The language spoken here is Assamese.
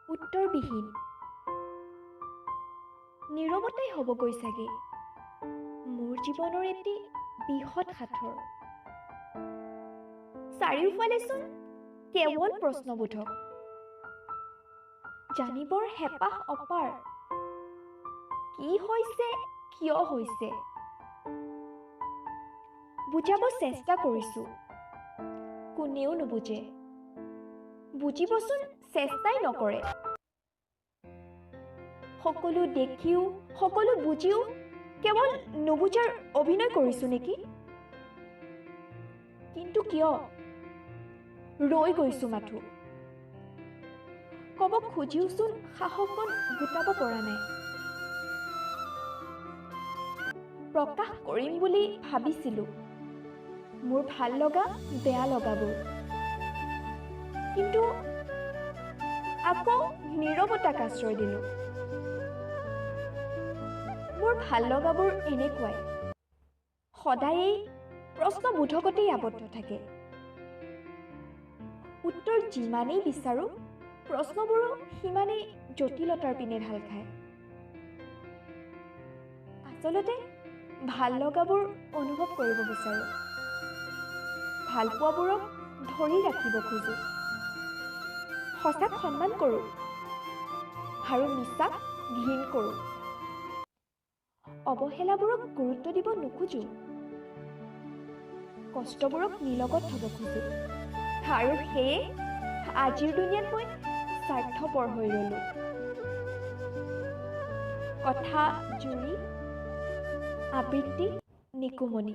উত্তৰবিহীন নীৰৱতাই হ'বগৈ চাগে মোৰ জীৱনৰ এটি বৃহৎ সাঁথৰ। চাৰিওফালেচোন কেৱল প্ৰশ্নবোধক, জানিবৰ হেঁপাহ অপাৰ। কি হৈছে, কিয় হৈছে? বুজাব চেষ্টা কৰিছোঁ, কোনেও নুবুজে। বুজিবচোন চেষ্টাই নকৰে। সকলো দেখিও, সকলো বুজিও কেৱল নুবুজাৰ অভিনয় কৰিছোঁ নেকি? কিন্তু কিয় ৰৈ গৈছোঁ মাথো? ক'ব খুজিওচোন সাহসকণ গোটাব পৰা নাই। প্ৰকাশ কৰিম বুলি ভাবিছিলোঁ মোৰ ভাল লগা বেয়া লগাবোৰ, কিন্তু আকৌ নীৰৱতাক আশ্ৰয় দিলোঁ। মোৰ ভাল লগাবোৰ এনেকুৱাই, সদায়েই প্ৰশ্নবোধকতেই আবদ্ধ থাকে। উত্তৰ যিমানেই বিচাৰোঁ প্ৰশ্নবোৰো সিমানেই জটিলতাৰ পিনে ঢাল খায়। আচলতে ভাল লগাবোৰ অনুভৱ কৰিব বিচাৰোঁ, ভালপোৱাবোৰক ধৰি ৰাখিব খোজোঁ, সঁচাক সন্মান কৰোঁ আৰু মিছাক ঘৃণ কৰোঁ। অৱহেলাবোৰক গুৰুত্ব দিব নোখোজোঁ, কষ্টবোৰক নিলগত থ'ব খোজোঁ। আৰু সেয়ে আজিৰ দুনিয়াত মই স্বাৰ্থপৰ হৈ ৰ'লোঁ। কথা জুৰি, আবৃত্তি নিকুমনি।